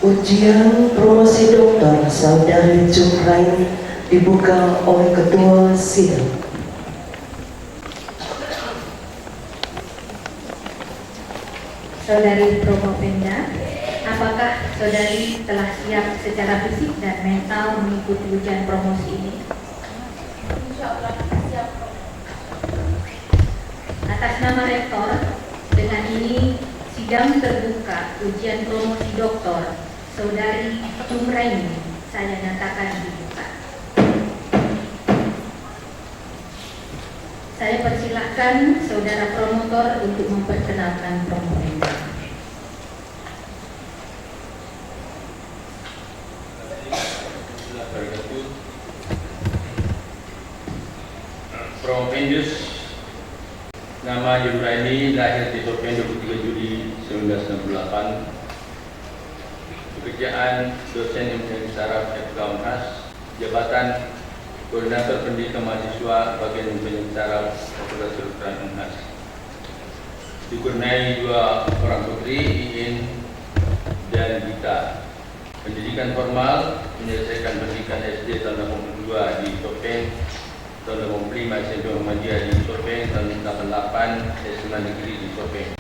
Ujian promosi doktor Saudari Jumrain dibuka oleh Ketua Sidang. Saudari Promopenda, apakah saudari telah siap secara fisik dan mental mengikuti ujian promosi ini? Insyaallah siap. Atas nama Rektor, dengan ini sidang terbuka ujian promosi doktor Saudari Jumrain saya nyatakan dibuka. Saya persilahkan saudara promotor untuk memperkenalkan Promopenda. Promopendus nama Jumraini lahir di Sopeng 23 Juli 1968. Pekerjaan dosen Ilmu Saraf FK Unhas, jabatan Koordinator Pendidikan Mahasiswa Bagian Ilmu Saraf Fakultas Kedokteran Unhas. Dikurniai 2 orang putri, Iin dan Gita. Pendidikan formal menyelesaikan pendidikan SD tahun 82 di Sopeng, tahun 85 SMP Muhammadiyah di Sopeng, tahun 88 SMA Negeri di Sopeng.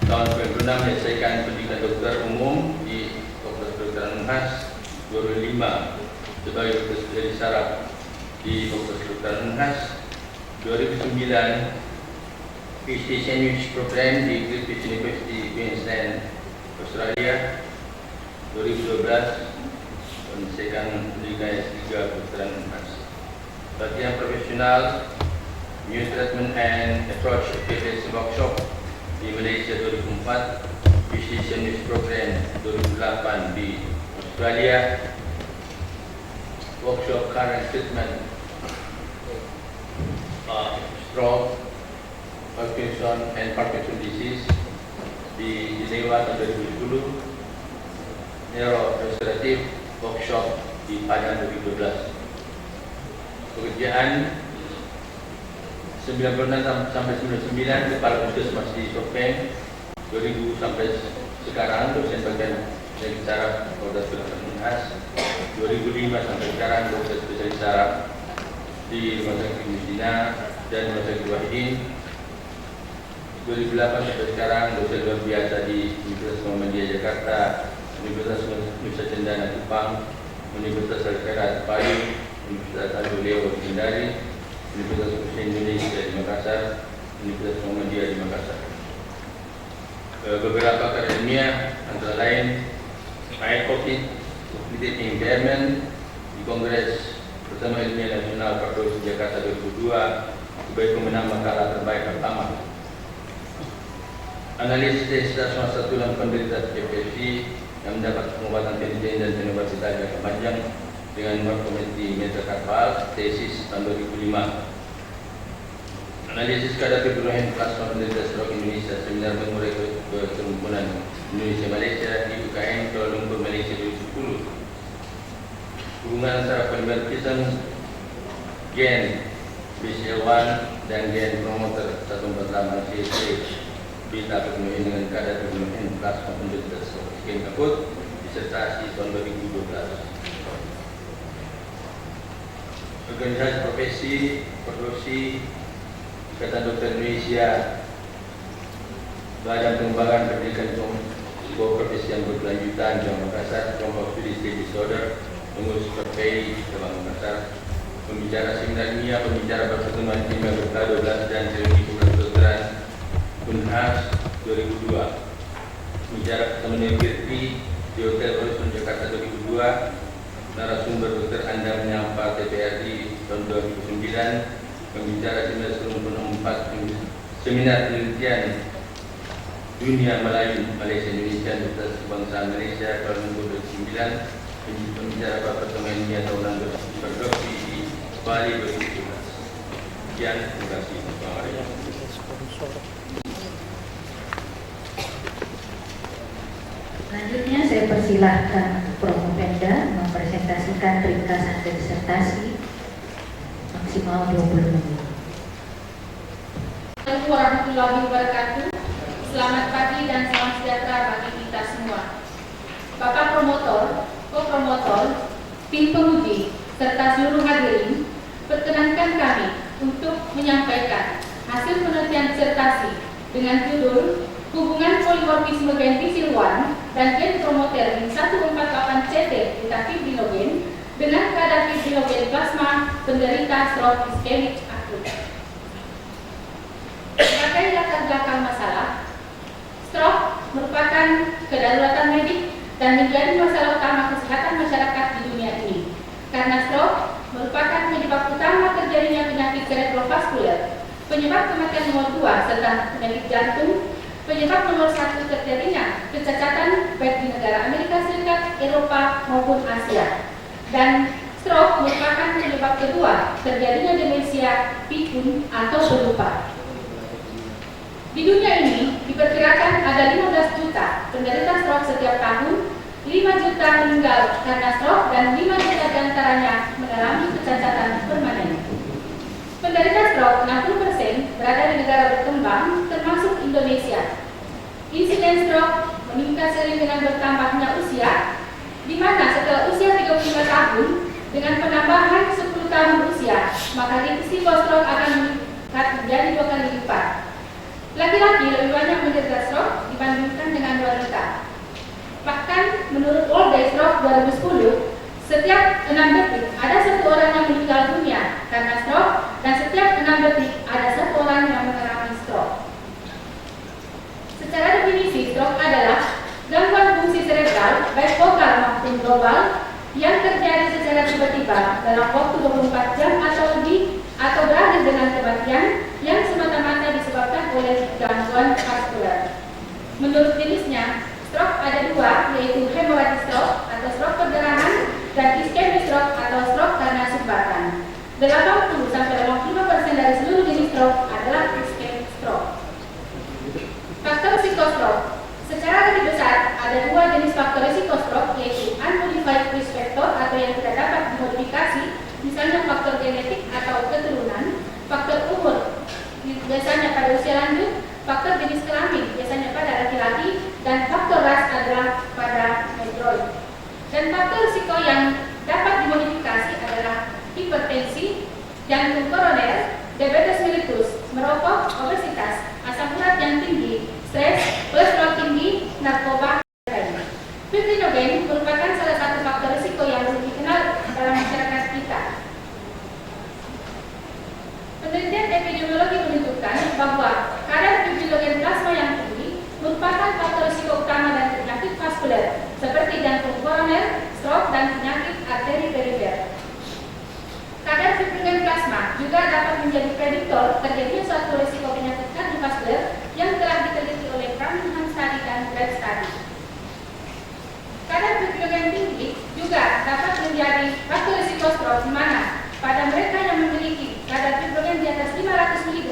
Tahun 96 menyelesaikan pendidikan dokter umum di Fakultas Kedokteran Unhas. 2005 sebagai dokter spesialis saraf di Fakultas Kedokteran Unhas. 2009 PhD Sandwich Program di Griffith University Queensland, Australia. 2012 menyelesaikan pendidikan S3 Kedokteran Unhas. Latihan profesional New Treatment and Approach Application Workshop di Malaysia 2004, PhD Sandwich Program 2008 di Australia, workshop current treatment stroke, Parkinson and Parkinson disease di Jenewa tahun 2010, neurorestoratif workshop di Padang 2012. Pekerjaan 96 sampai 99 kepala puskesmas di Sopeng, 2000 sampai sekarang dosen bagian spesialis saraf Fakultas Kedokteran Unhas, 2005 sampai sekarang dosen spesialis saraf di Rumah Sakit Mustina dan Rumah Sakit Wahidin, 2008 sampai sekarang dosen luar biasa di Universitas Muhammadiyah Jakarta, Universitas Nusa Cendana Kupang, Universitas Al-Khairah Payung, Universitas Al-Leo di Kendari, Universitas Muslim Indonesia di Makassar, Universitas Muhammadiyah di Makassar. Beberapa karya ilmiah antara lain ICOPID, Cognitive Impairment di Kongres Bersama Ilmiah Nasional Pardos Jakarta 2002 sebagai pemenang makalah terbaik pertama. Analisis intensitas masa tulang penderita epilepsi yang mendapat pengobatan penelitian dan penobatan jangka panjang dengan morfometi metakarpal, tesis tahun 2005. Analisis kadar keburuhan plasma penderita stroke Indonesia, seminar memori kerumunan Indonesia Malaysia di UKM Kuala Lumpur Malaysia 2010. Hubungan antara polymorphism gen BCL1 dan gen promoter 148 CSA beta penuhi dengan kadar keburuhan plasma penderita stroke gen akut, disertasi tahun 2012. Organisasi profesi, Perdosi, Ikatan Dokter Indonesia, Badan Pengembangan Pendidikan sebuah profesi yang berkelanjutan Cabang Makassar, Kelompok Studi Sleep Disorder, Pengurus PPI Cabang Makassar, pembicara seminar ilmiah, pembicara pertemuan kimia berkala 12 dan teologi kedokteran Unhas 2002, pembicara pertemuan Kirti di Hotel Horizon Jakarta 2002, narasumber Dr. Anda Menyapa TPRI tahun 2009, pembicara seminar serumpun 4 seminar penelitian dunia Melayu Malaysia Indonesia Universitas Kebangsaan Malaysia Kuala Lumpur 2009, pembicara pertemuan ilmiah tahunan berdoksi di Bali 2017. Sekian, terima kasih. Selanjutnya saya persilahkan Promopenda mempresentasikan ringkasan disertasi maksimal 20 menit. Assalamualaikum warahmatullahi wabarakatuh. Selamat pagi dan salam sejahtera bagi kita semua. Bapak Promotor, Co-Promotor, tim penguji, serta seluruh hadirin, perkenankan kami untuk menyampaikan hasil penelitian disertasi dengan judul Hubungan polimorfisme gen PCL1 dan gen promoter 148CT beta-fibrinogen dengan kadar fibrinogen plasma penderita stroke iskemik akut. Sebagai latar belakang masalah, stroke merupakan kedaruratan medik dan menjadi masalah utama kesehatan masyarakat di dunia ini. Karena stroke merupakan penyebab utama terjadinya penyakit cerebrovaskuler, penyebab kematian nomor 2 serta penyakit jantung, penyebab nomor 1 terjadinya kecacatan baik di negara Amerika Serikat, Eropa maupun Asia. Dan stroke merupakan penyebab kedua terjadinya demensia, pikun atau pelupa. Di dunia ini diperkirakan ada 15 juta penderita stroke setiap tahun, 5 juta meninggal karena stroke dan 5 juta diantaranya mengalami kecacatan permanen. Penderita stroke 60% berada di negara berkembang termasuk Indonesia. Insiden stroke meningkat seiring dengan bertambahnya usia, di mana setelah usia 35 tahun dengan penambahan 10 tahun usia, maka risiko stroke akan meningkat menjadi 2 kali lipat. Laki-laki lebih banyak menderita stroke dibandingkan dengan wanita. Bahkan menurut World Day Stroke 2010, setiap 6 detik ada 1 orang yang meninggal dunia karena stroke dan setiap 6 detik ada 1 orang yang mengalami stroke. Secara definisi, stroke adalah gangguan fungsi cerebral baik lokal maupun global yang terjadi secara tiba-tiba dalam waktu 24 jam atau lebih atau berakhir dengan kematian yang semata-mata disebabkan oleh gangguan vaskuler. Menurut jenisnya, stroke ada 2, yaitu hemorrhagic stroke atau stroke perdarahan dan ischemic stroke atau stroke karena sumbatan. 80-85% dari seluruh jenis stroke adalah ischemic stroke. Faktor psikostroke. Secara lebih besar, ada 2 jenis faktor risiko stroke, yaitu unmodified risk factor atau yang tidak dapat dimodifikasi, misalnya faktor genetik atau keturunan, faktor umur, biasanya pada usia lanjut, faktor jenis kelamin, biasanya pada laki-laki, dan faktor ras adalah pada negroid. Dan faktor risiko yang dapat dimodifikasi adalah hipertensi, jantung koroner, diabetes mellitus, merokok, obesitas, asam urat yang tinggi, stres, kolesterol tinggi, narkoba, dan lain. Fibrinogen merupakan salah satu faktor risiko yang belum dikenal dalam masyarakat kita. Penelitian epidemiologi menunjukkan bahwa kadar fibrinogen plasma yang tinggi merupakan faktor risiko utama dan penyakit vaskuler seperti jantung koroner, stroke, dan penyakit arteri perifer. Kadar fibrinogen plasma juga dapat menjadi prediktor terjadinya suatu risiko penyakit kardiovaskuler yang telah diteliti oleh Framingham Study dan Brad Study. Kadar fibrinogen tinggi juga dapat menjadi faktor risiko stroke, di mana pada mereka yang memiliki kadar fibrinogen di atas 500 mg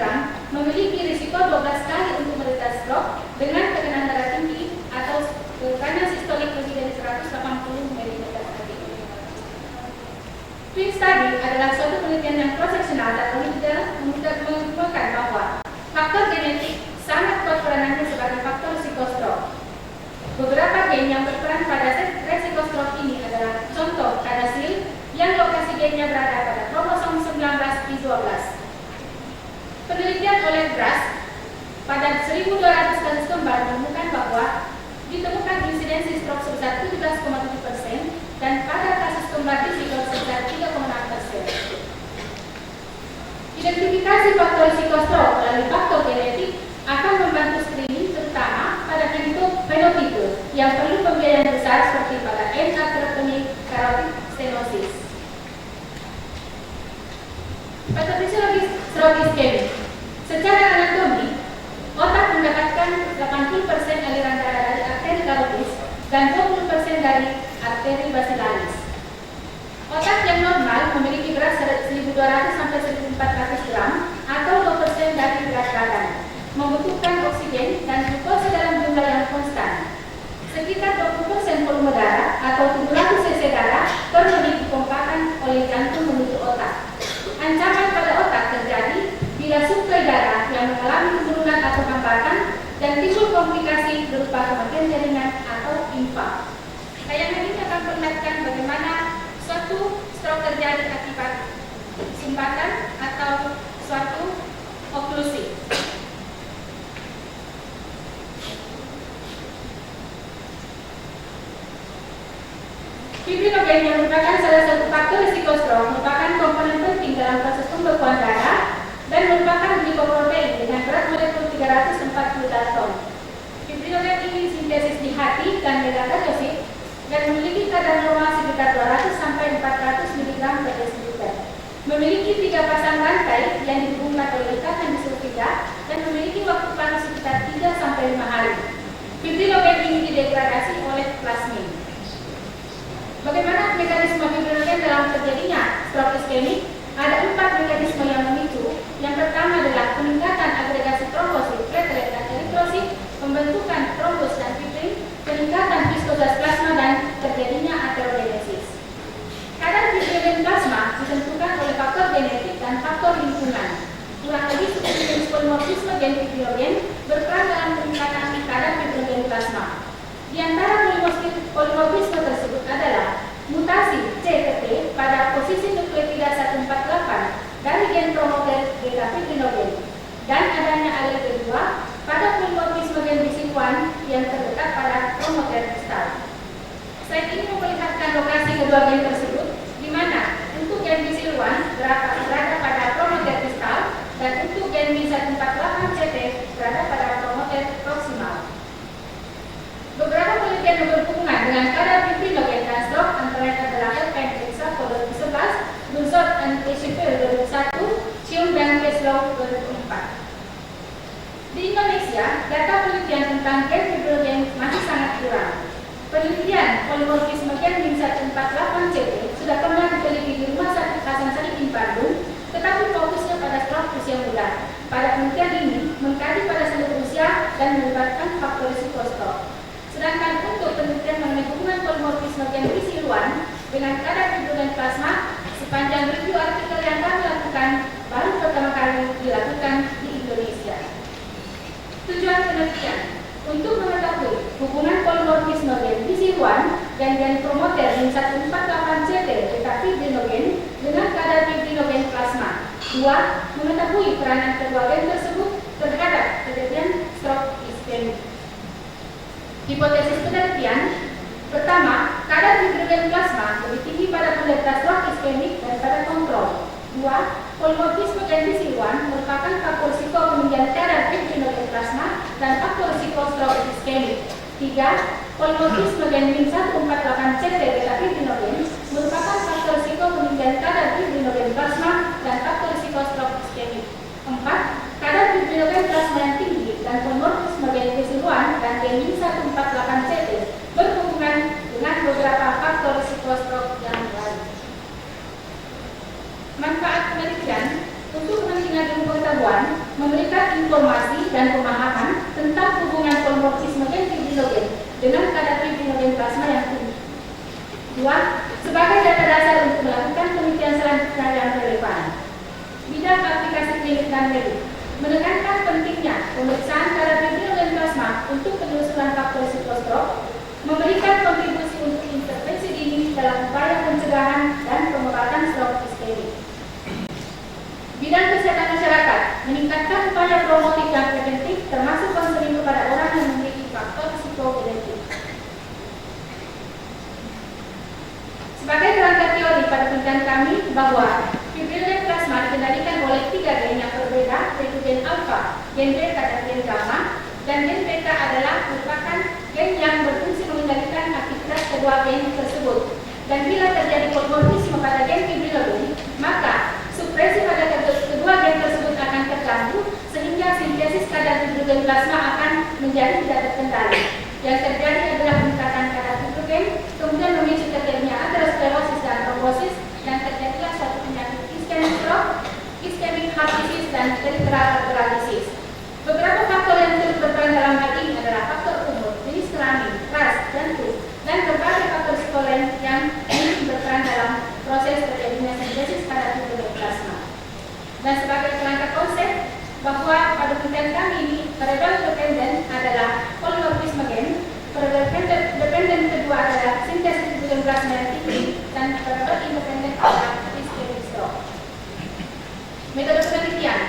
memiliki risiko 12 kali untuk menderita stroke dengan tekanan darah tinggi atau tekanan sistolik lebih dari 180 mm². Twin study adalah suatu penelitian yang cross-sectional dan menunjukkan bahwa faktor genetik sangat kuat peranannya sebagai faktor risiko stroke. Beberapa gen yang berperan pada risiko stroke ini adalah contoh CADASIL yang lokasi gennya berada pada kromosom 19p12. Penelitian oleh Grass pada 1.200 kasus kembar menemukan bahwa ditemukan insidensi stroke sebesar 17,7% dan pada kasus kembar disikot sebesar 3,6%. Identifikasi faktor risiko stroke melalui faktor genetik akan membantu screening terutama pada fenotipe yang perlu pembiayaan besar seperti pada endarterectomy carotid stenosis. Patofisiologis stroke iskemik. Secara anatomi, otak mendapatkan 80% aliran darah dari arteri karotis dan 20% dari arteri basilaris. Otak yang normal memiliki berat 1.200 sampai 1.400 gram atau 2% dari berat badan, membutuhkan oksigen dan glukosa dalam jumlah yang konstan. Sekitar 20% volume darah atau 700 cc darah per menit dipompakan oleh jantung menuju otak. Ancaman pada otak terjadi bila suplai darah yang mengalami penurunan atau hambatan dan timbul komplikasi berupa kematian jaringan atau infark. Tayangan ini akan memperlihatkan bagaimana suatu stroke terjadi akibat sumbatan atau suatu oklusi. Fibrinogen yang merupakan salah satu faktor risiko stroke merupakan komponen penting dalam proses pembekuan darah dan merupakan glikoprotein dengan berat molekul 340 ton. Fibrinogen ini sintesis di hati dan megakariosit dan memiliki kadar normal sekitar 200 sampai 400 mg per desiliter. Memiliki 3 pasang rantai yang dihubungkan oleh ikatan disulfida dan memiliki waktu panas sekitar 3 sampai 5 hari. Fibrinogen ini didegradasi oleh plasmin. Bagaimana mekanisme fibrinogen dalam terjadinya stroke iskemik? Ada 4 mekanisme yang memicu. Yang pertama adalah peningkatan agregasi trombosit, platelet, dan eritrosit, pembentukan trombos dan fibrin, peningkatan viskositas plasma, dan terjadinya aterogenesis. Kadar fibrinogen plasma ditentukan oleh faktor genetik dan faktor lingkungan. Kurang lebih 10 jenis polimorfisme gen fibrinogen berperan dalam peningkatan kadar fibrinogen plasma. Di antara polimorfisme tersebut adalah mutasi C ke T pada posisi nukleotida 148 dari gen promoter beta fibrinogen dan adanya alel kedua pada polimorfisme gen BC1 yang terletak pada promoter distal. Slide ini memperlihatkan lokasi kedua gen tersebut, di mana untuk gen BC1 berada pada promoter distal dan untuk gen B148CT berada pada promoter proximal. Beberapa penelitian yang berhubungan dengan kadar fibrinogen dan stroke antara lain adalah Elpen-Exa pada 2011, Lunsot and Eschipel 2001, Chium dan Keslow 2004. Di Indonesia, data penelitian tentang gen fibrinogen masih sangat kurang. Penelitian polimorfisme gen B148CT sudah pernah diteliti di Rumah Sakit Hasan Sadikin Bandung, tetapi fokusnya pada stroke usia muda. Pada penelitian ini mengkaji pada seluruh usia dan melibatkan faktor risiko stroke. Sedangkan untuk penelitian mengenai hubungan polimorfisme gen BC1 dengan kadar fibrinogen plasma, sepanjang review artikel yang kami lakukan baru pertama kali dilakukan di Indonesia. Tujuan penelitian untuk mengetahui hubungan polimorfisme gen BC1 dan gen promoter B148CT beta fibrinogen dengan kadar fibrinogen plasma. 2. Mengetahui peranan kedua gen tersebut terhadap kejadian stroke iskemik. Hipotesis penelitian pertama, kadar fibrinogen plasma lebih tinggi pada penderita stroke iskemik daripada kontrol. 2. Polimorfisme gen BC1 merupakan faktor risiko peninggian kadar fibrinogen plasma dan faktor risiko stroke iskemik. 3. Polimorfisme gen B148CT beta fibrinogen merupakan faktor risiko peninggian kadar fibrinogen plasma dan faktor risiko stroke iskemik. 4. Kadar fibrinogen plasma yang tinggi dan polimorfisme gen BC1 dan gen B148CT berhubungan dengan beberapa faktor risiko stroke yang lain. Manfaat penelitian untuk kepentingan ilmu pengetahuan, memberikan informasi dan pemahaman tentang hubungan polimorfisme gen fibrinogen dengan kadar fibrinogen plasma yang tinggi. 2. Sebagai data dasar untuk melakukan penelitian selanjutnya yang relevan. Bidang aplikasi klinik dan medik menekankan pentingnya pemeriksaan kadar fibrinogen plasma untuk penelusuran faktor risiko stroke, memberikan kontribusi untuk intervensi dini dalam upaya pencegahan dan pengobatan stroke iskemik. Bidang kesehatan masyarakat meningkatkan upaya promotif dan preventif termasuk konseling kepada orang yang memiliki faktor risiko genetik. Sebagai kerangka teori pada penelitian kami bahwa fibrinogen plasma dikendalikan oleh 3 gen yang berbeda, yaitu gen alpha, gen beta, dan gen gamma. Dan gen beta adalah merupakan gen yang berfungsi mengendalikan aktivitas kedua gen tersebut. Dan bila terjadi polimorfisme pada gen fibrinogen, maka supresi pada kedua gen tersebut akan terganggu sehingga sintesis kadar fibrinogen plasma akan menjadi tidak terkendali. Yang terjadi adalah peningkatan kadar fibrinogen, kemudian memicu terjadinya aterosklerosis dan trombosis, dan terjadilah suatu penyakit iskemik stroke, iskemik heart disease, dan peripheral arterial disease. Beberapa faktor yang turut berperan dalam hal ini adalah faktor umur, jenis kelamin, ras, jantung, dan berbagai faktor psikologis yang berperan dalam proses terjadinya sintesis kadar fibrinogen plasma. Dan sebagai kerangka konsep bahwa pada penelitian kami ini variabel dependen adalah polimorfisme gen, variabel dependen kedua kedua adalah sintesis hidrogen plasma yang tinggi, dan beberapa independen adalah ischemic stroke. Metode penelitian.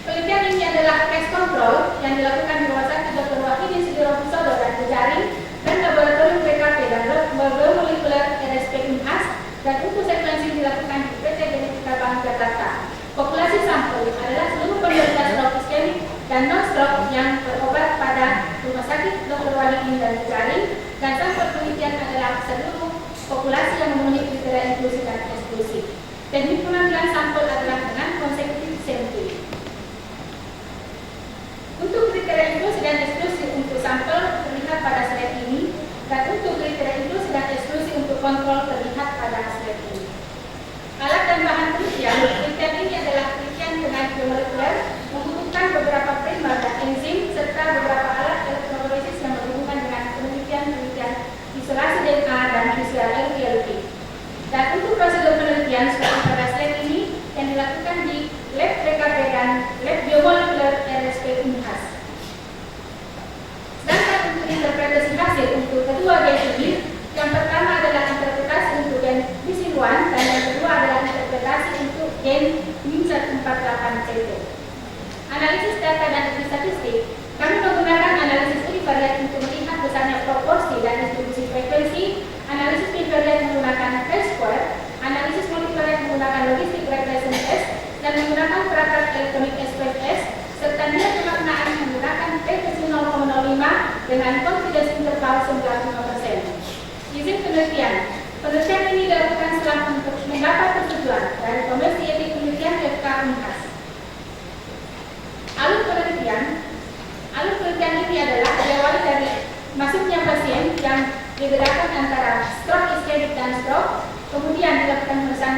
Penelitian ini adalah case control yang dilakukan di Rumah Sakit Dr. Wahidin Sudirohusodo dan Jejaring dan Laboratorium PKP dan Laboratorium Molekuler RSP Unhas, dan untuk sequencing dilakukan di PT Genetika Bank Jakarta. Populasi sampel adalah seluruh penderita stroke iskemik dan non-stroke yang berobat pada Rumah Sakit Dr. Wahidin dan Jejaring, dan sampel penelitian adalah seluruh populasi yang memenuhi kriteria inklusi dan eksklusif. Teknik pengambilan sampel adalah dengan consecutive sampling. Untuk kriteria inklusi dan eksklusi untuk sampel terlihat pada slide ini, dan untuk kriteria inklusi dan eksklusi untuk kontrol terlihat pada slide ini. Alat dan bahan penelitian. Penelitian ini adalah penelitian dengan biomolekuler, membutuhkan beberapa primer dan enzim serta beberapa alat elektroforesis yang berhubungan dengan penelitian isolasi DNA dan PCR LP. Dan untuk prosedur penelitian seperti pada slide ini yang dilakukan di lab PKP dan lab biomolekuler RSP Unhas. Sedangkan untuk interpretasi hasil untuk kedua gen ini, yang pertama adalah interpretasi untuk gen BISIN1 dan yang kedua adalah interpretasi untuk gen MIM148CT. Analisis data dan statistik. Kami menggunakan analisis univariat untuk melihat besarnya proporsi dan distribusi frekuensi, analisis bivariat menggunakan Chi-square, analisis multivariat menggunakan logistic regression test, dan menggunakan perangkat elektronik SPSS, serta nilai pemaknaan menggunakan P-0,05 dengan confidence interval 95%. Izin penelitian. Penelitian ini dilakukan setelah mendapat persetujuan dari Komisi Etik Penelitian FK Unhas. Alur penelitian. Alur penelitian ini adalah diawali dari masuknya pasien yang dibedakan antara stroke iskemik dan stroke, kemudian dilakukan pemeriksaan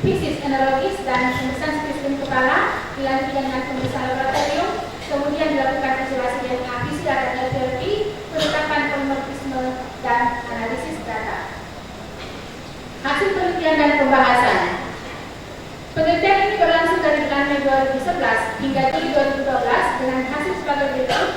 fisik neurologis dan pemeriksaan spesimen kepala, dilanjutkan dengan pemeriksaan laboratorium, kemudian dilakukan isolasi DNA, PCR dan LPLP, penetapan polimorfisme dan analisis data. Hasil penelitian dan pembahasan. Penelitian ini berlangsung dari bulan Mei 2011 hingga Juli 2012 dengan hasil sebagai berikut.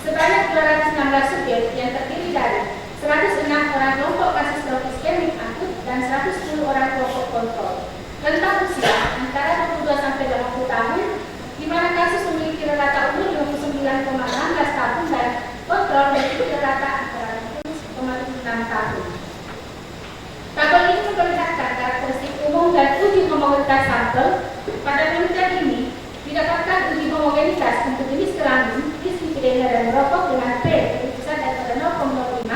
Sebanyak 216 subjek yang terdiri dari 106 orang kelompok kasus stroke iskemik akut dan 110 orang kelompok kontrol. Rentang usia antara 22 sampai 80 tahun, di mana kasus memiliki rata umur 59,16 tahun dan kontrol memiliki rata antara 10,6 tahun. Tabel ini memperlihatkan karakteristik umum dan uji homogenitas sampel. Pada penelitian ini didapatkan uji homogenitas untuk jenis kelamin, dislipidemia dan merokok dengan P lebih besar daripada 0,05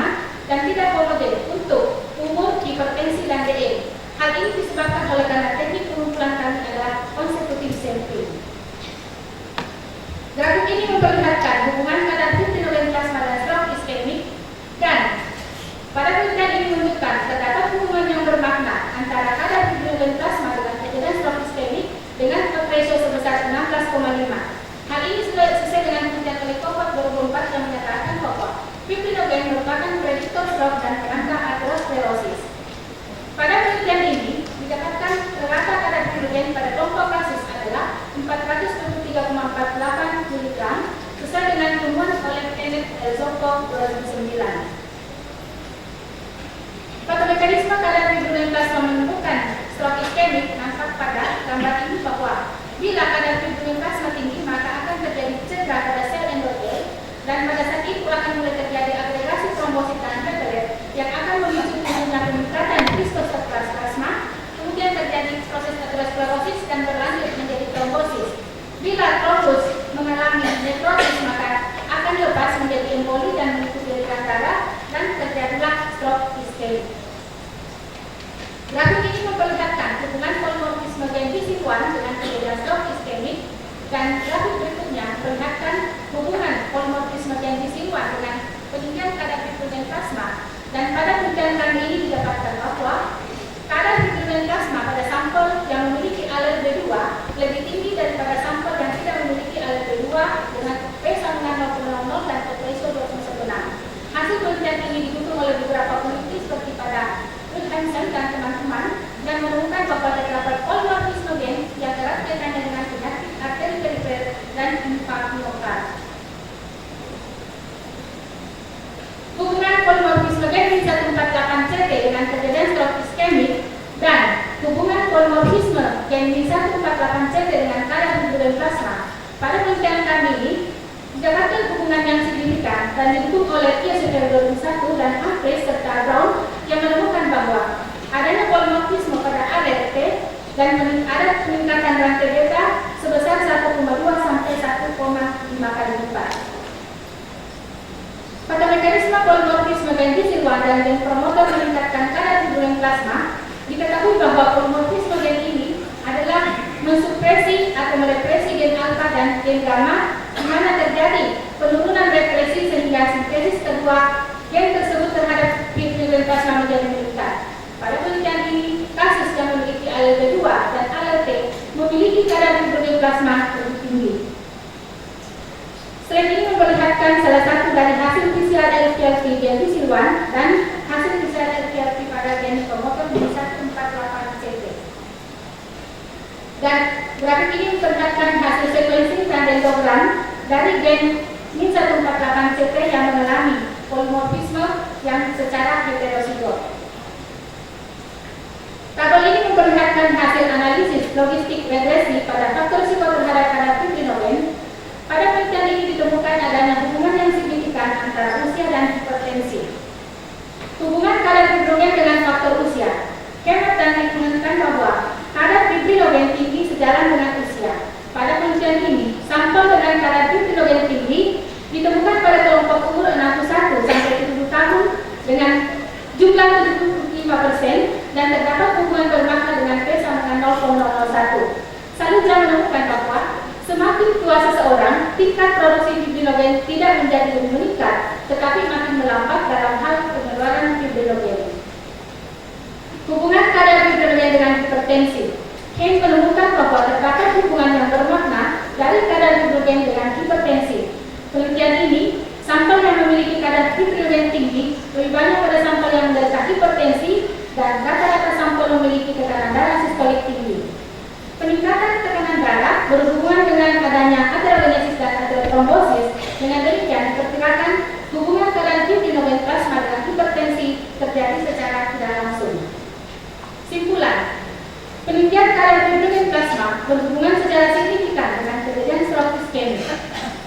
dan tidak homogen untuk umur, hipertensi dan DE. Hal ini disebabkan oleh karena teknik pengumpulan kami adalah consecutive sampling. Grafik ini memperlihatkan hubungan kadar hidrogen plasma dan stroke iskemik, dan pada penelitian ini menunjukkan terdapat hubungan yang bermakna antara kadar hidrogen plasma dengan kejadian stroke iskemik dengan odds ratio sebesar 16,5. Hal ini sesuai dengan penelitian oleh cohort 2004 yang menyatakan bahwa fibrinogen merupakan prediktor stroke dan penangkal aterosklerosis. Pada penelitian ini didapatkan rata kadar hidrogen pada kelompok kasus adalah 423,48 mg sesuai dengan temuan oleh Kenneth Elzoko 2009. Patomekanisme kadar hidrogen plasma menemukan stroke iskemik nampak pada gambar ini bahwa bila kadar hidrogen plasma tinggi maka akan terjadi cedera pada sel endotel, dan pada saat itu akan mulai terjadi agregasi trombosit dan platelet yang akan memicu timbulnya peningkatan viskositas plasma, kemudian terjadi proses aterosklerosis dan berlanjut menjadi trombosis. Bila trombus mengalami nekrosis maka akan lepas menjadi emboli dan mengikuti aliran darah dan terjadilah stroke iskemik. Grafik ini memperlihatkan hubungan polimorfisme gen BISIN1 dengan kejadian stroke iskemik, dan grafik berikutnya memperlihatkan hubungan polimorfisme gen BISIN1 dengan peningkatan kadar hidrogen plasma. Dan pada penelitian kami ini didapatkan bahwa kadar hidrogen plasma pada sampel yang memiliki alel B2 lebih tinggi daripada sampel yang tidak memiliki alel B2 dengan P/0,00 dan odds ratio 2,16. Hasil penelitian ini didukung oleh beberapa peneliti seperti pada Ruth Hansen dan teman-teman, dan menemukan bahwa terdapat polimorfisme gen yang erat kaitannya dengan penyakit arteri perifer dan infark miokard. Hubungan polimorfisme gen gen 148CT dengan kadar hidrogen plasma, pada penelitian kami ini didapatkan hubungan yang signifikan dan didukung oleh Kiyoshi 21 dan Humphreys serta Brown yang menemukan bahwa adanya polimorfisme pada ART dan ada peningkatan rantai beta sebesar 1,2 sampai 1,5 kali lipat. Pada mekanisme polimorfisme gen Gisirwan dan gen promotor meningkatkan kadar hidrogen plasma, diketahui bahwa polimorfisme gen ini adalah mensupresi atau merepresi gen alfa dan gen gamma, di mana terjadi penurunan represi sehingga sintesis kedua gen tersebut terhadap hidrogen plasma menjadi meningkat. Pada penelitian ini, kasus yang memiliki ALT2 dan ALT memiliki kadar hidrogen plasma lebih tinggi. Slide ini memperlihatkan salah satu dari hasil PCR LPLP gen Gisirwan dan hasil PCR LPLP pada gen promotor B148CT. Dan grafik ini memperlihatkan hasil sequencing tandem dari gen Min148CT yang mengalami polimorfisme yang secara heterozigot. Tabel ini memperlihatkan hasil analisis logistik regresi pada faktor risiko terhadap kadar fibrinogen. Pada penelitian ini ditemukan adanya hubungan yang signifikan antara usia dan hipertensi. Hubungan kadar fibrinogen dengan faktor usia. Kemet dan menunjukkan bahwa kadar fibrinogen tinggi sejalan dengan usia. Pada penelitian ini, sampel dengan kadar fibrinogen tinggi ditemukan pada kelompok umur 61 sampai 70 tahun dengan jumlah 75% dan terdapat hubungan bermakna dengan P sama dengan 0,001. Selanjutnya menemukan bahwa semakin tua seseorang, tingkat produksi fibrinogen tidak menjadi lebih meningkat, tetapi makin melambat dalam hal pengeluaran fibrinogen. Hubungan kadar fibrinogen dengan hipertensi. Hayes menemukan bahwa terdapat hubungan yang bermakna dari kadar hidrogen dengan hipertensi. Penelitian ini, sampel yang memiliki kadar hidrogen tinggi lebih banyak pada sampel yang menderita hipertensi dan rata-rata sampel memiliki tekanan darah sistolik tinggi. Peningkatan tekanan darah berhubungan dengan adanya aterogenesis dan aterotrombosis. Dengan demikian, diperkirakan hubungan kadar fibrinogen plasma dengan hipertensi terjadi secara tidak langsung. Simpulan. Penelitian kadar hidrogen plasma berhubungan secara signifikan dengan kejadian stroke iskemik.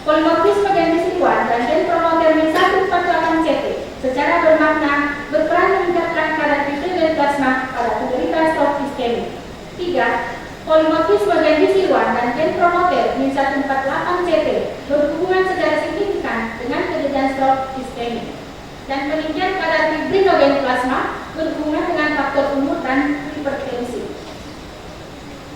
Polimorfisme gen Gisirwan dan gen promoter Min148CT secara bermakna berperan meningkatkan kadar hidrogen plasma pada penderita stroke iskemik. 3. Polimorfisme gen Gisirwan dan gen promoter Min148CT berhubungan secara signifikan dengan kejadian stroke iskemik. Dan penelitian kadar fibrinogen plasma berhubungan dengan faktor umur dan hipertensi.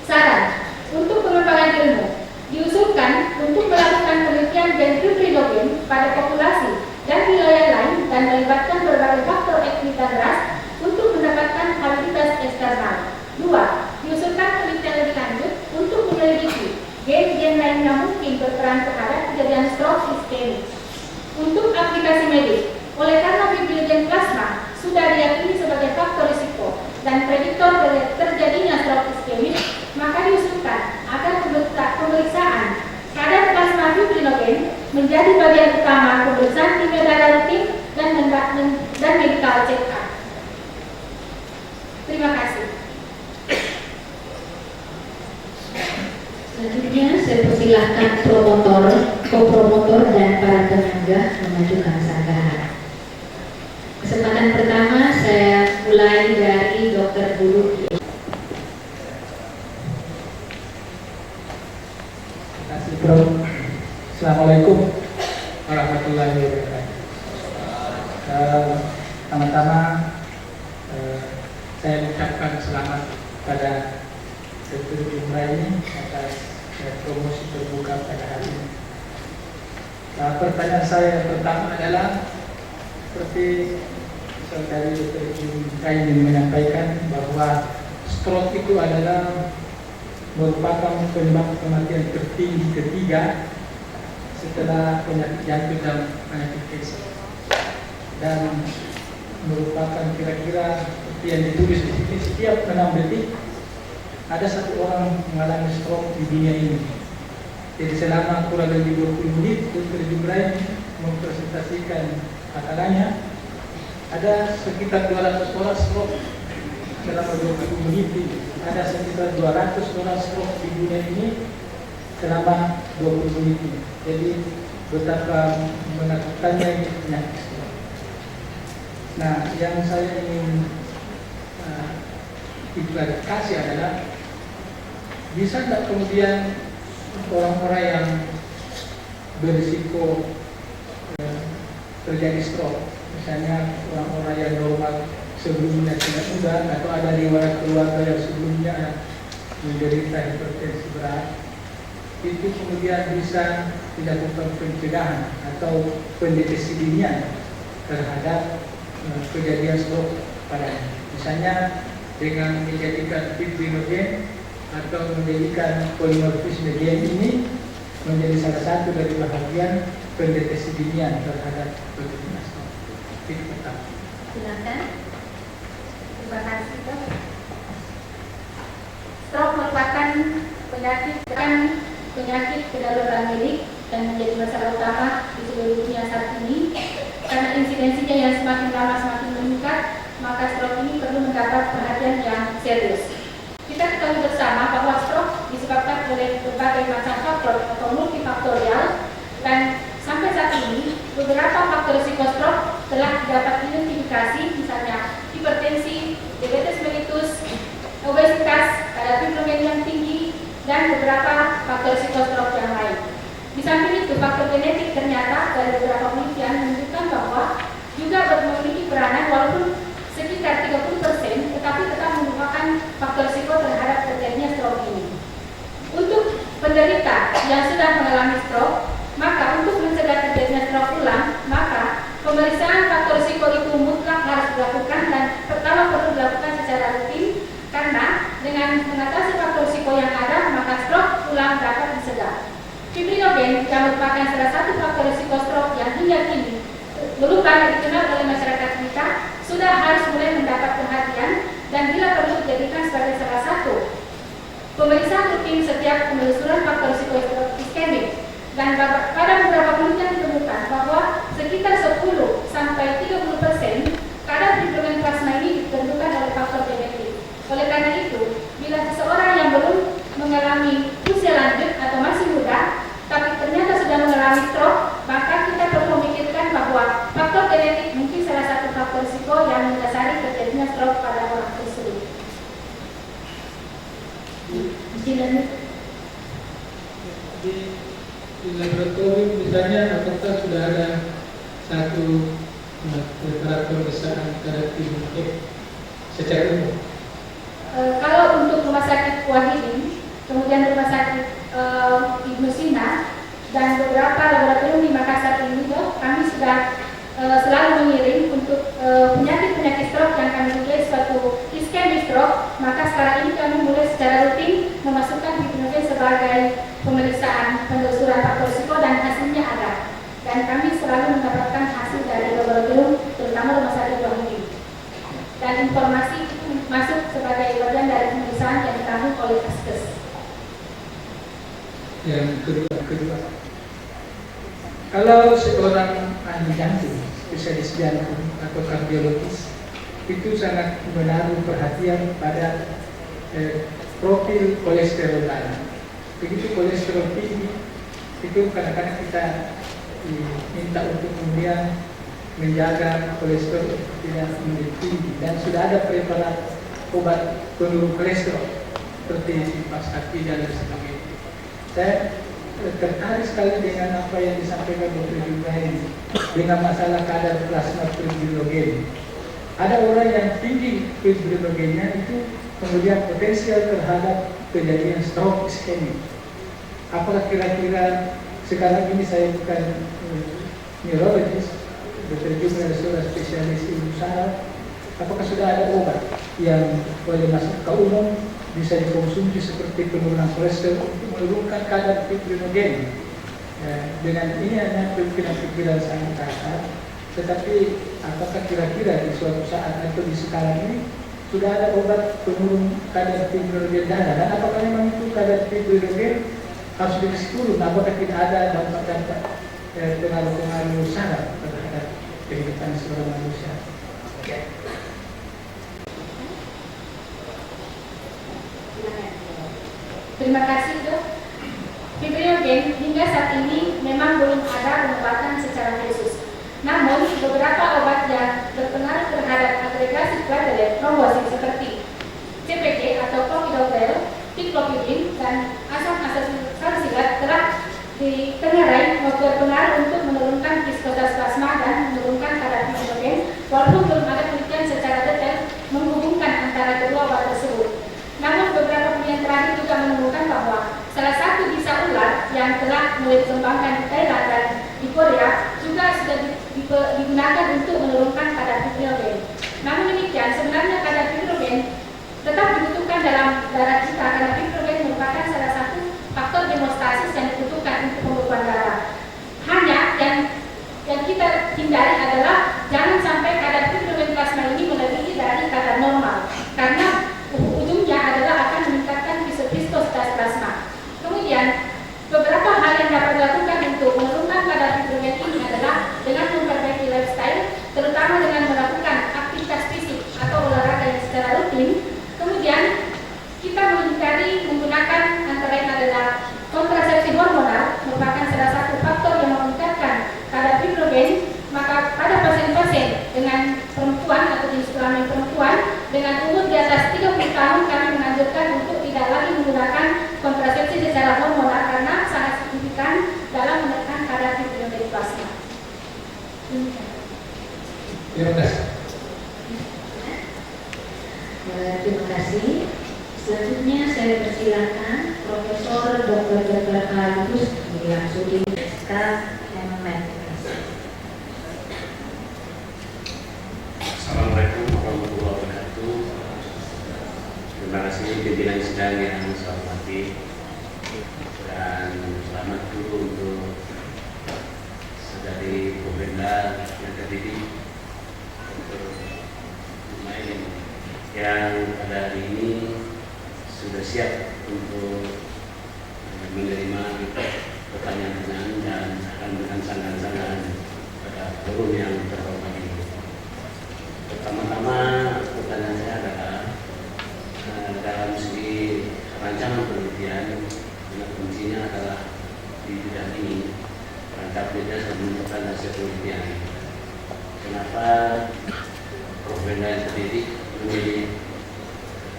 Saran untuk pengembangan ilmu, diusulkan untuk melakukan penelitian gen fibrinogen pada populasi dan wilayah lain dan melibatkan berbagai faktor ekuitan ras untuk mendapatkan validitas eksternal. 2. Diusulkan penelitian lebih lanjut untuk menyelidiki gen-gen lain yang mungkin berperan terhadap kejadian stroke iskemik. Untuk aplikasi medis, oleh karena fibrinogen plasma sudah diyakini sebagai faktor risiko dan prediktor terjadinya stroke iskemik, maka diusulkan agar pemeriksaan kadar plasma fibrinogen menjadi bagian utama pemeriksaan kimia darah rutin dan medical check-up. Terima kasih. Selanjutnya saya persilahkan promotor, kopromotor dan para tenaga mengajukan sanggahan. Kesempatan pertama saya mulai dari Dr. Buru. Terima kasih, Bro. Assalamualaikum warahmatullahi wabarakatuh. Pertama-tama saya mengucapkan selamat pada Dr. Jumra ini atas promosi terbuka pada hari ini. Pertanyaan saya pertama adalah seperti saudari Dr. Jumra ingin menyampaikan bahwa stroke itu adalah merupakan penyebab kematian tertinggi ketiga setelah penyakit jantung dan penyakit kanker, dan merupakan kira-kira seperti yang ditulis di sini, setiap 6 detik ada satu orang mengalami stroke di dunia ini. Jadi selama kurang lebih 20 menit Dr. Jumra mempresentasikan makalahnya, ada sekitar 200 orang stroke selama 20 menit. ada sekitar 200 orang stroke di dunia ini selama 20 menit ini. Jadi betapa menakutkannya ini penyakit stroke. Nah, yang saya ingin klarifikasi adalah bisa tidak kemudian orang-orang yang berisiko terjadi stroke, misalnya orang-orang yang normal sebelumnya tidak muda atau ada riwayat keluarga yang sebelumnya menderita hipertensi berat, itu kemudian bisa dilakukan pencegahan atau pendeteksi dini terhadap kejadian stroke padanya. Misalnya dengan menjadikan fibrinogen atau menjadikan polimorfisme gen ini menjadi salah satu dari bahagian pendeteksi dini terhadap kejadian stroke. Itu pertama. Silakan. Terima kasih, Dok. Stroke merupakan penyakit kedaruratan medik dan menjadi masalah utama di seluruh dunia saat ini. Karena insidensinya yang semakin lama semakin meningkat, maka stroke ini perlu mendapat perhatian yang serius. Kita ketahui bersama bahwa stroke disebabkan oleh berbagai macam faktor atau multifaktorial, dan sampai saat ini beberapa faktor risiko stroke telah dapat diidentifikasi, misalnya hipertensi, diabetes mellitus, obesitas, kadar fibrogen yang tinggi, dan beberapa faktor risiko stroke yang lain. Di samping itu, faktor genetik ternyata dari beberapa penelitian menunjukkan bahwa juga memiliki peranan, walaupun sekitar 30%, tetapi tetap merupakan faktor risiko terhadap terjadinya stroke ini. Untuk penderita yang sudah mengalami stroke, maka untuk mencegah terjadinya stroke ulang, maka pemeriksaan faktor risiko itu mutlak harus dilakukan dan pertama perlu dilakukan secara rutin, karena dengan mengatasi faktor risiko yang ada, maka stroke ulang dapat dicegah. Fibrinogen yang merupakan salah satu faktor risiko stroke yang hingga kini belum banyak dikenal oleh masyarakat kita, sudah harus mulai mendapat perhatian dan bila perlu dijadikan sebagai salah satu pemeriksaan rutin setiap penelusuran faktor risiko iskemik. Dan pada beberapa penelitian ditemukan bahwa sekitar 10 sampai 30% kadar fibrogen plasma ini ditentukan oleh faktor genetik. Oleh karena itu, bila seseorang yang belum mengalami usia lanjut atau masih muda, tapi ternyata sudah mengalami stroke, maka kita perlu memikirkan bahwa faktor genetik mungkin salah satu faktor risiko yang mendasari terjadinya stroke pada orang tersebut. Di laboratorium misalnya, apakah sudah ada satu preparat pemeriksaan kadar fibrogen secara umum? Kalau untuk rumah sakit Wahidin, kemudian rumah sakit Ibnu Sina, dan beberapa laboratorium di Makassar ini, kami sudah selalu mengirim untuk penyakit-penyakit stroke yang kami tulis suatu iskemik stroke. Maka sekarang ini kami mulai secara rutin memasukkan fibrinogen sebagai pemeriksaan penelusuran faktor risiko dan hasilnya ada. Dan kami selalu mendapatkan hasil dari laboratorium, terutama rumah sakit Wahidin. Dan informasi itu masuk sebagai bagian dari pemeriksaan yang ditanggung oleh Vaskes. Yang kedua, kalau seorang ahli jantung, spesialis jantung atau kardiologis, itu sangat menaruh perhatian pada profil kolesterol darah. Begitu kolesterol tinggi, itu kadang-kadang kita minta untuk kemudian menjaga kolesterol tidak menjadi tinggi, dan sudah ada preparat obat penurun kolesterol seperti Simpastatin dan sebagainya. Saya tertarik sekali dengan apa yang disampaikan Dr. Ibrahim dengan masalah kadar plasma fibrinogen. Ada orang yang tinggi fibrinogennya itu kemudian potensial terhadap kejadian stroke iskemik. Apakah kira-kira sekarang ini saya bukan neurologis, Dr. Jumlah seorang spesialis ilmu saraf, apakah sudah ada obat yang boleh masuk ke umum bisa dikonsumsi seperti penurunan kolesterol untuk menurunkan kadar fibrinogen? Dengan ini hanya pikiran-pikiran sangat kasar, tetapi apakah kira-kira di suatu saat atau di sekarang ini sudah ada obat penurun kadar fibrinogen darah, dan apakah memang itu kadar fibrinogen harus dikasih turun? Apakah tidak ada dampak-dampak pengaruh-pengaruh saraf terhadap kehidupan seorang manusia? Terima kasih, Dok. Fibrinogen hingga saat ini memang belum ada pengobatan secara khusus. Namun, beberapa obat yang berpengaruh terhadap agregasi platelet trombosit seperti CPK atau clopidogrel, ticlopidin, dan asam asetilsalicilate telah ditengarai berpengaruh untuk menurunkan viskositas plasma dan menurunkan kadar fibrinogen, walaupun belum ada penelitian secara detail menghubungkan antara kedua obat tersebut. Namun beberapa penelitian terakhir juga menemukan bahwa salah satu bisa ular yang telah mulai dikembangkan di Thailand dan di Korea juga sudah digunakan untuk menurunkan kadar fibrinogen. Namun demikian, sebenarnya kadar fibrinogen tetap dibutuhkan dalam darah kita karena fibrinogen merupakan salah satu faktor hemostasis yang dibutuhkan untuk pembekuan darah. Hanya yang kita hindari adalah jangan sampai kadar fibrinogen plasma ini melebihi dari kadar normal, karena ujungnya adalah akan meningkatkan viskositas plasma. Kemudian, beberapa hal yang dapat dilakukan untuk menurunkan kadar fibrinogen ini adalah dengan memperbaiki lifestyle, terutama dengan melakukan aktivitas fisik atau olahraga yang secara rutin. Kemudian, kita menghindari menggunakan antara lain adalah kontrasepsi hormonal, merupakan salah satu faktor yang meningkatkan kadar fibrinogen. Maka pada pasien-pasien dengan perempuan atau jenis kelamin perempuan dengan umur di atas 30 tahun, kami menganjurkan untuk tidak lagi menggunakan kontrasepsi secara hormonal karena sangat signifikan dalam menekan kadar fibrinogen plasma. Terima kasih. Terima kasih. Selanjutnya saya persilakan Profesor Dr. Dr. Agus langsung di SKMM. Assalamualaikum warahmatullahi wabarakatuh. Terima kasih pimpinan sidang yang saya hormati, dan selamat dulu untuk saudari Bunda yang terdidik untuk pemain yang pada hari ini sudah siap untuk menerima pertanyaan-pertanyaan dan akan memberikan saran-saran pada forum yang terhormat ini. Pertama-tama pertanyaan saya adalah dalam segi rancangan penelitian, yang kuncinya adalah di bidang ini, rangka penelitian dan menentukan hasil penelitian. Kenapa Prof. Benda yang terdidik memilih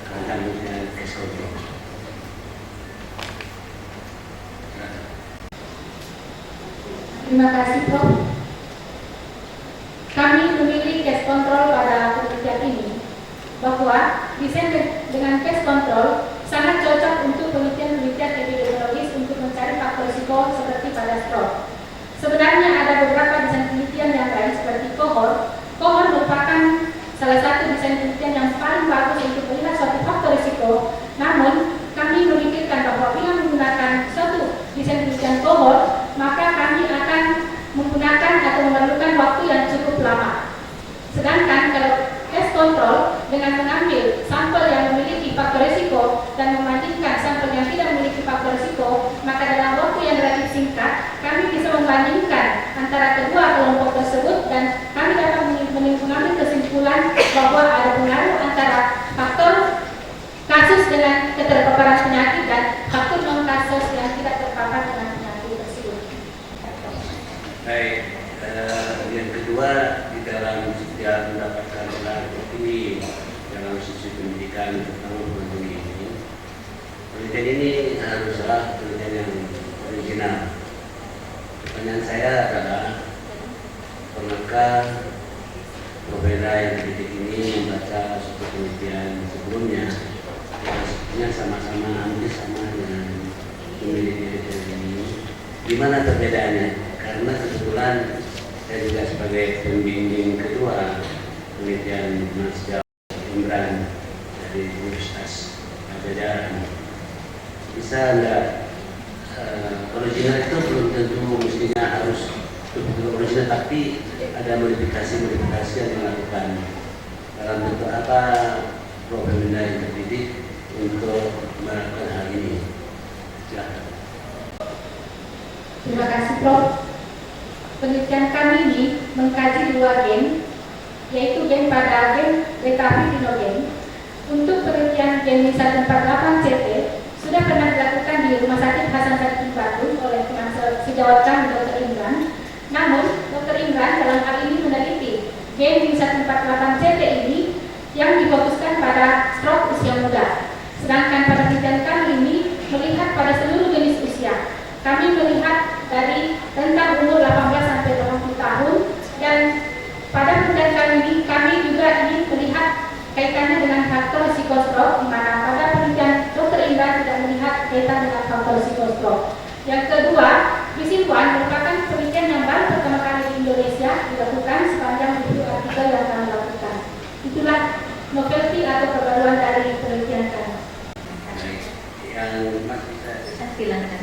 rangka penelitian case control? Terima kasih, Prof. Kami memilih case control pada penelitian ini bahwa desain dengan case control sangat cocok untuk penelitian-penelitian epidemiologis untuk mencari faktor risiko seperti pada stroke. Sebenarnya ada beberapa desain penelitian yang lain seperti cohort. Cohort merupakan salah satu desain penelitian yang paling bagus untuk melihat suatu faktor risiko. Namun, kami memikirkan bahwa bila menggunakan suatu desain penelitian cohort, maka kami akan menggunakan atau memerlukan waktu yang cukup lama. Sedangkan kalau case control dengan mengambil sampel yang memiliki faktor risiko dan membandingkan sampel yang tidak memiliki faktor risiko, maka dalam waktu yang relatif singkat kami bisa membandingkan antara kedua kelompok tersebut dan kami dapat mengambil kesimpulan bahwa ada pengaruh antara faktor kasus dengan keterpaparan penyakit dan faktor non kasus yang tidak terpapar dengan penyakit tersebut. Baik, yang kedua, di dalam setiap mendapatkan gelar tertinggi dalam sisi pendidikan terutama penelitian ini, penelitian ini haruslah penelitian yang original. Pertanyaan saya adalah, pernahkah Profesor yang terdidik ini membaca suatu penelitian sebelumnya yang sebenarnya sama-sama hampir sama dengan penelitian ini? Di mana perbedaannya? Karena kebetulan saya juga sebagai pembimbing kedua penelitian Mas Jawa Imran dari Universitas Pajajaran. Bisa enggak original itu belum tentu mestinya harus betul original, tapi ada modifikasi yang dilakukan. Dalam bentuk apa Prof. Benda yang terdidik untuk melakukan hal ini? Silakan. Terima kasih, Prof. Penelitian kami ini mengkaji dua gen, yaitu gen pada gen beta fibrinogen. Untuk penelitian gen 148CT sudah pernah dilakukan jawab kami Dr. Imran. Namun, Dr. Imran dalam hal ini meneliti gen 148CT ini yang difokuskan pada stroke usia muda. Sedangkan pada penelitian kami ini melihat pada seluruh jenis usia. Kami melihat dari rentang umur 18 sampai 20 tahun, dan pada penelitian kali ini kami juga ingin melihat kaitannya dengan faktor risiko stroke, di mana pada penelitian Dr. Imran tidak melihat kaitan dengan faktor risiko stroke. Yang kedua, VISIN-1 merupakan penelitian yang baru pertama kali di Indonesia dilakukan sepanjang buku artikel yang kami lakukan. Itulah novelty atau kebaruan dari penelitian kami. Yang masih saya Silakan.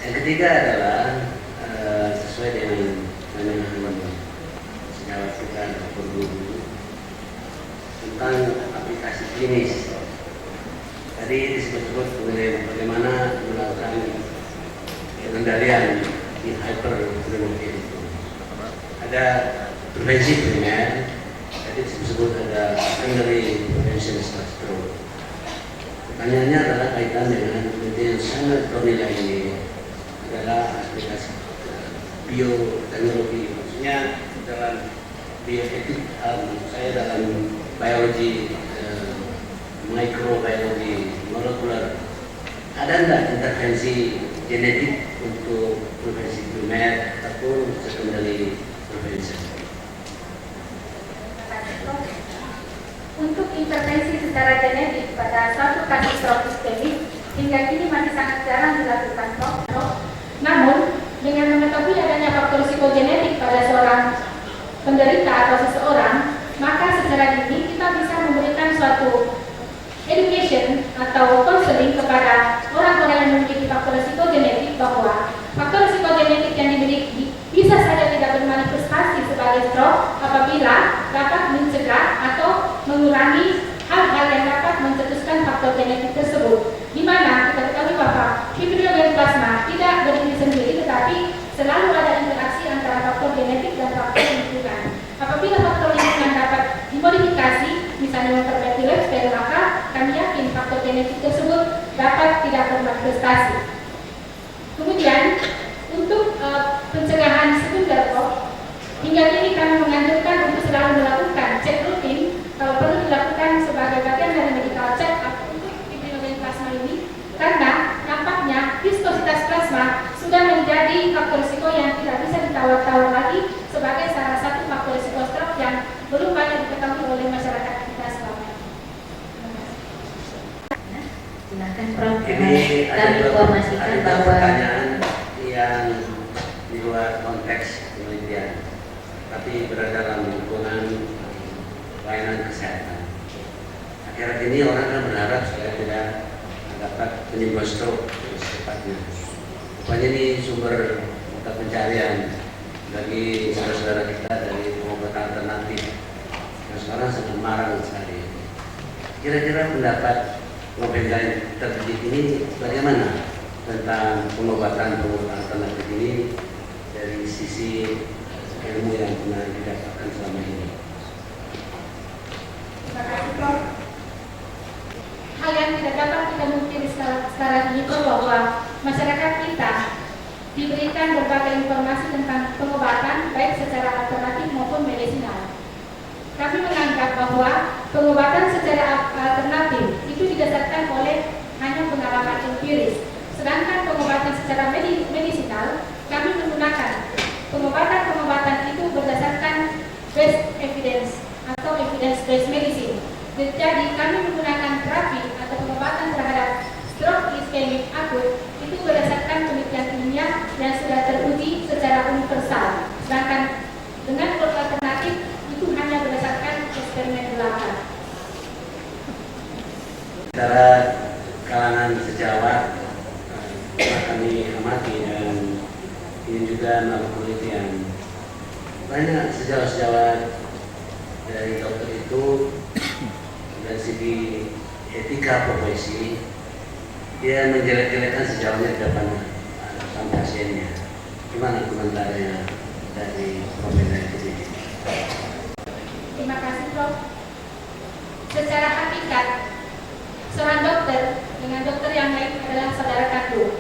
yang ketiga adalah sesuai dengan sejawat kita Dr. Guru tentang aplikasi klinis. Tadi disebut-sebut mengenai bagaimana melakukan pengendalian di hypertension itu. Ada prevensi primer, tadi disebut ada secondary prevention stroke. Pertanyaannya adalah kaitan dengan penelitian yang sangat bernilai ini adalah aplikasi bioteknologi, maksudnya dalam bioetik, saya dalam biologi, mikrobiologi, molekuler. Ada enggak intervensi genetik untuk prevensi primer ataupun secondary prevention? Untuk intervensi secara genetik pada suatu kasus stroke iskemik hingga kini masih sangat jarang dilakukan, Prof. Namun, dengan mengetahui adanya faktor risiko genetik pada seorang penderita atau seseorang, maka secara dini kita bisa memberikan suatu education atau counseling kepada orang-orang yang memiliki faktor risiko genetik bahwa faktor risiko genetik yang dimiliki bisa saja tidak bermanifestasi sebagai stroke apabila dapat mencegah atau mengurangi hal-hal yang dapat mencetuskan faktor genetik tersebut. Di mana kita ketahui bahwa fibrinogen plasma tidak berdiri sendiri, tetapi selalu ada interaksi antara faktor genetik dan faktor lingkungan. Apabila faktor lingkungan dapat dimodifikasi, misalnya memperbaiki lifestyle, maka kami yakin faktor genetik tersebut dapat tidak bermanifestasi. Kemudian untuk pencegahan sekunder, hingga kini kami menganjurkan untuk selalu melakukan cek rutin, kalau perlu dilakukan sebagai bagian dari medical check up untuk fibrinogen plasma ini, karena nampaknya viskositas plasma sudah menjadi faktor risiko yang tidak bisa ditawar-tawar lagi sebagai salah satu faktor risiko stroke yang belum banyak diketahui oleh masyarakat kita selama ini. Silakan Prof. Ini Kami informasikan bahwa pertanyaan yang di luar konteks penelitian, tapi berada dalam lingkungan pelayanan kesehatan. Akhir-akhir ini orang kan berharap supaya tidak dapat penyembuhan stroke secepatnya. Rupanya ini sumber mata pencarian bagi saudara-saudara kita dari pengobatan alternatif yang sekarang sangat marah sekali. Kira-kira pendapat Prof. yang terdidik ini bagaimana tentang pengobatan alternatif ini dari sisi ilmu yang pernah didapatkan selama ini? Terima kasih, Prof. Hal yang tidak dapat kita mungkin sekarang ini bahwa masyarakat kita diberikan berbagai informasi tentang pengobatan baik secara alternatif maupun medisinal. Kami menganggap bahwa pengobatan secara alternatif itu didasarkan oleh hanya pengalaman empiris. Sedangkan pengobatan secara medisinal, kami menggunakan pengobatan itu berdasarkan based evidence atau evidence-based medicine. Jadi kami menggunakan terapi atau pengobatan terhadap stroke iskemik akut itu berdasarkan penelitian ilmiah yang sudah teruji secara universal. Sedangkan dengan alternatif itu hanya berdasarkan eksperimen belaka. Secara kalangan sejawat kami amati dan ini juga melakukan penelitian. Banyak sejawat-sejawat dari dokter itu dari segi etika profesi dia menjelek-jelekan sejauhnya di depan pasiennya. Gimana komentarnya dari Prof. ini? Terima kasih, Prof. Secara hakikat, seorang dokter dengan dokter yang lain adalah saudara kandung.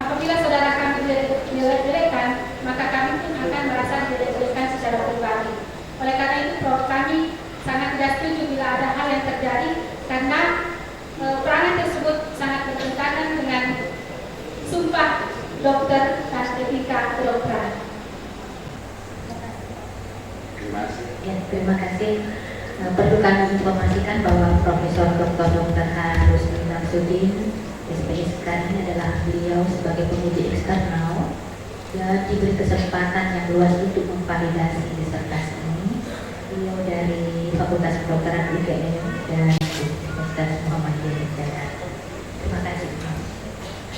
Apabila saudara kandung dari menjelek-jelekan, maka kami pun akan merasa dijelek-jelekan secara pribadi. Oleh karena itu, Prof, kami sangat tidak setuju bila ada hal yang terjadi karena perangan tersebut sangat bertentangan dengan sumpah dokter dan etika kedokteran. Terima kasih. Ya, terima kasih. Perlu kami informasikan bahwa Profesor Dr. Harus Samsudin SPSK ini adalah beliau sebagai penguji eksternal dan diberi kesempatan yang luas untuk memvalidasi disertasi ini. Beliau dari Fakultas Kedokteran UGM dan Universitas Muhammadiyah Jakarta. Terima kasih.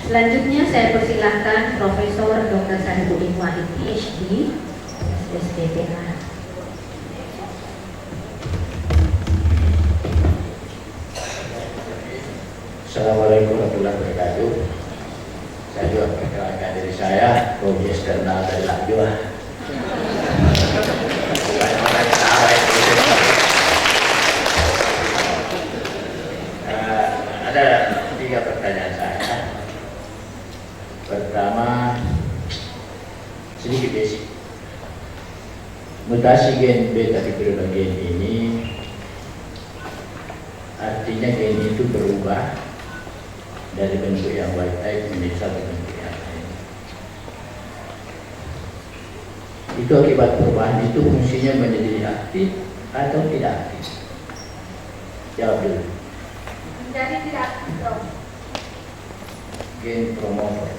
Selanjutnya saya persilahkan Profesor Dr. Sarifudin Wahid PhD SDPH. Assalamualaikum warahmatullahi wabarakatuh. Saya juga perkenalkan diri saya, penguji eksternal dari Lakjua. Ada 3 pertanyaan saya. Pertama, sedikit basic. Mutasi gen beta fibrilinogen ini artinya gen itu berubah dari bentuk yang wild type menjadi satu bentuk yang lain. Itu akibat perubahan itu fungsinya menjadi aktif atau tidak aktif? Jawab dulu. Menjadi tidak aktif, Prof. Gen promoter.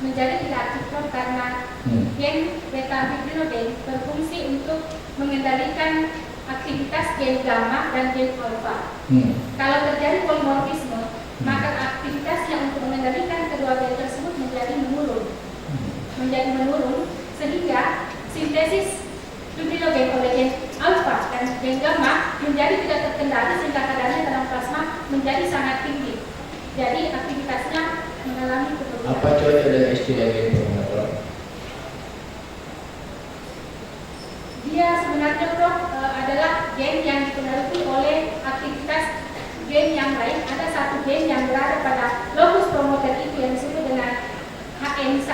Menjadi tidak aktif, Prof, karena gen beta fibrinogen berfungsi untuk mengendalikan aktivitas gen gamma dan gen alpha. Kalau terjadi polimorfisme, maka aktivitasnya untuk mengendalikan kedua gen tersebut menjadi menurun, sehingga sintesis fibrinogen oleh gen alpha dan gen gamma menjadi tidak terkendali sehingga kadarnya dalam plasma menjadi sangat tinggi. Jadi aktivitasnya mengalami penurunan. Apa cocok dengan istilah gen promoter? Dia sebenarnya, Prof, adalah gen yang dipengaruhi oleh aktivitas gen yang lain. Ada satu gen yang berada pada locus promoter itu yang disebut dengan HN1,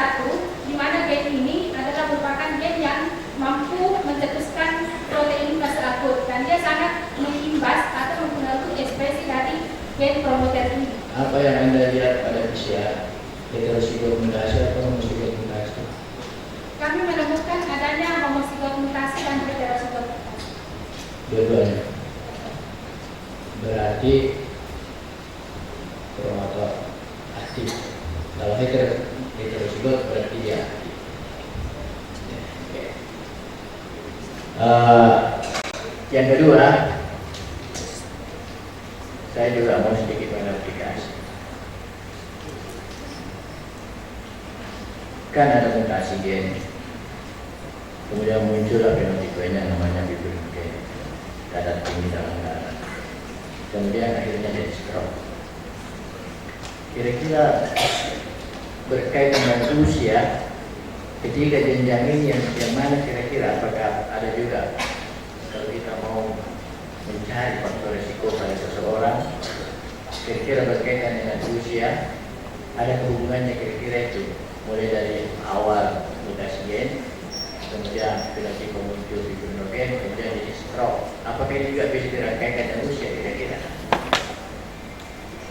di mana gen ini adalah merupakan gen yang mampu mencetuskan protein fase akut dan dia sangat mengimbas atau mempengaruhi ekspresi dari gen promoter ini. Apa yang Anda lihat pada PCR? Heterozigot mutasi atau homozigot mutasi? Kami menemukan adanya homozigot mutasi dan heterozigot mutasi. Dua-duanya. Berarti promotor aktif. Kalau heterozigot berarti dia aktif. Yang kedua, saya juga mau sedikit mengaplikasi. Kan ada mutasi gen, kemudian muncullah fenotipenya namanya fibrinogen, kadar tinggi dalam darah. Kemudian akhirnya jadi stroke. Kira-kira berkaitan dengan usia, ketika jenjang ini yang mana kira-kira apakah ada juga kalau kita mau mencari faktor risiko pada seseorang, kira-kira berkaitan dengan usia, ada hubungannya kira-kira itu mulai dari awal mutasi gen, kemudian fenotipe muncul fibrinogen, kemudian jadi stroke. Apakah ini juga bisa dirangkaikan dengan usia kira-kira?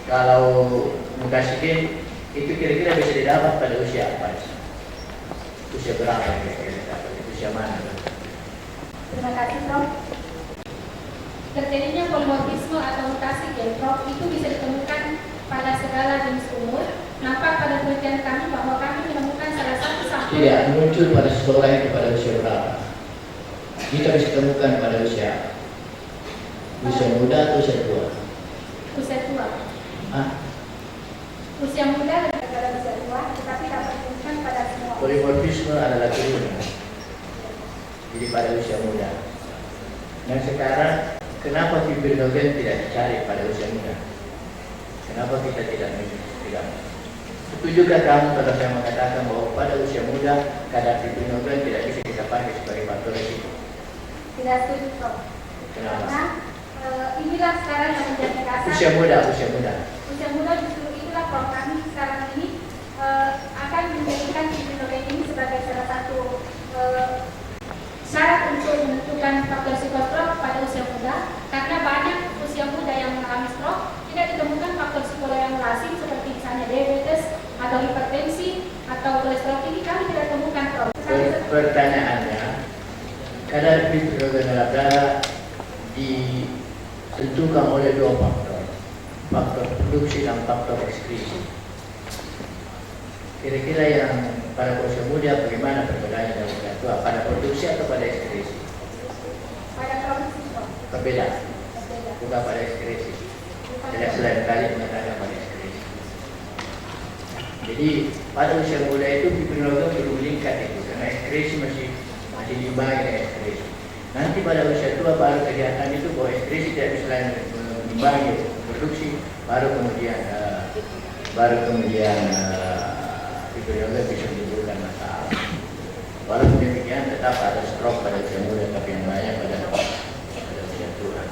Kalau mutasi gen itu kira-kira bisa didapat pada usia apa? Usia berapa kira-kira dapat? Usia mana? Terima kasih, Prof. Terjadinya polimorfisme atau mutasi gen, Prof, itu bisa ditemukan pada segala jenis umur. Nampak pada penelitian kami bahwa kami menemukan salah satu sampel. Tidak muncul pada seseorang itu pada usia berapa? Kita bisa temukan pada usia muda atau usia tua? Usia tua. Usia muda lebih pada usia tua, tetapi dapat ditemukan pada semua. Polimorfisme adalah turunan. Jadi pada usia muda. Dan sekarang kenapa fibrinogen tidak dicari pada usia muda? Kenapa kita tidak? Setujukah kamu kalau saya mengatakan bahwa pada usia muda kadar fibrinogen tidak bisa kita pakai sebagai faktor risiko? Tidak setuju, Prof. Kenapa? Karena inilah sekarang yang menjadi dasar. Usia muda. Usia muda justru itulah Prof, kami sekarang ini akan menjadikan sebagai salah satu syarat untuk menentukan faktor psikostroke pada usia muda, karena banyak usia muda yang mengalami stroke tidak ditemukan faktor psikolog yang lazim seperti misalnya diabetes atau hipertensi atau kolesterol tinggi, kami tidak temukan, Prof. Pertanyaannya, kadar glikose dalam darah ditentukan oleh dua faktor, faktor produksi dan faktor ekskresi. Kira-kira yang pada usia muda bagaimana perbedaannya dengan usia tua, pada produksi atau pada ekskresi? Pada produksi, Prof. Berbeda, Berbeda. bukan pada ekskresi. Tidak selain kali mengatakan pada ekskresi. Jadi pada usia muda itu fibrinogen belum meningkat itu, karena ekskresi masih diimbangi dengan ekskresi. Nanti pada usia tua baru kelihatan itu bahwa ekskresi tidak bisa lain mengimbangi produksi, baru kemudian fibrinogen bisa menimbulkan masalah. Walaupun demikian tetap ada stroke pada usia muda, tapi yang banyak pada usia tua.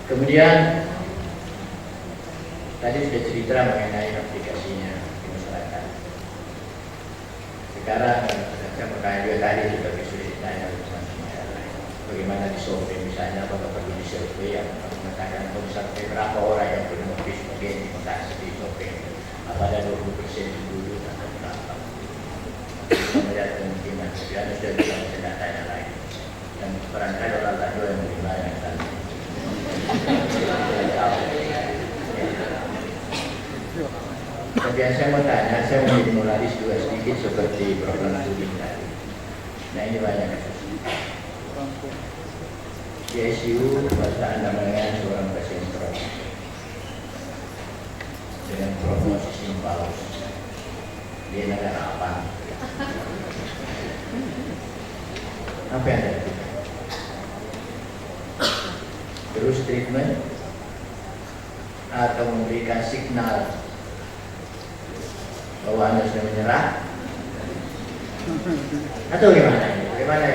Kemudian tadi sudah cerita mengenai aplikasinya di masyarakat. Sekarang saya bertanya juga tadi juga sudah ditanya bagaimana di survei misalnya, apakah perlu di survei yang mengatakan survei berapa orang yang punya motif bagian dimutasi di survei, apa ada 20% dulu atau berapa? Kita melihat kemungkinan, tapi ada sudah bisa data yang lain, dan barangkali orang lain yang lebih banyak tadi. Tapi yang saya mau tanya, saya mau dimularis juga sedikit seperti program studi tadi. Nah ini banyak kasus. Di ICU, masa Anda mengenai seorang pasien stroke dengan prognosis yang bagus, dia negara apa? Apa yang Anda lakukan? Terus treatment atau memberikan signal bahwa Anda sudah menyerah, atau gimana ini? Bagaimana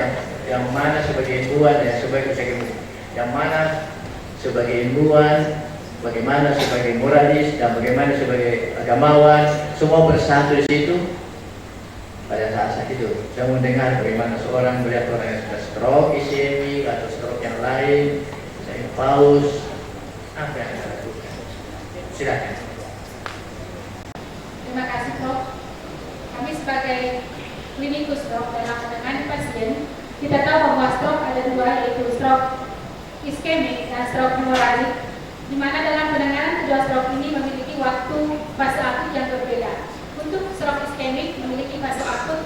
yang mana sebagai imbuan ya, yang mana sebagai imbuan, bagaimana sebagai moralis, dan bagaimana sebagai agamawan, semua bersatu di situ. Pada saat itu saya mendengar bagaimana seorang melihat orang yang sudah stroke ischemik atau stroke yang lain, saya paus, apa yang Anda lakukan? Silakan. Terima kasih, Prof. Kami sebagai klinikus, Prof, dalam menangani pasien, kita tahu bahwa stroke ada dua, yaitu stroke iskemik dan stroke hemoragik, di mana dalam penanganan kedua stroke ini memiliki waktu fase akut yang berbeda. Untuk stroke iskemik memiliki fase akut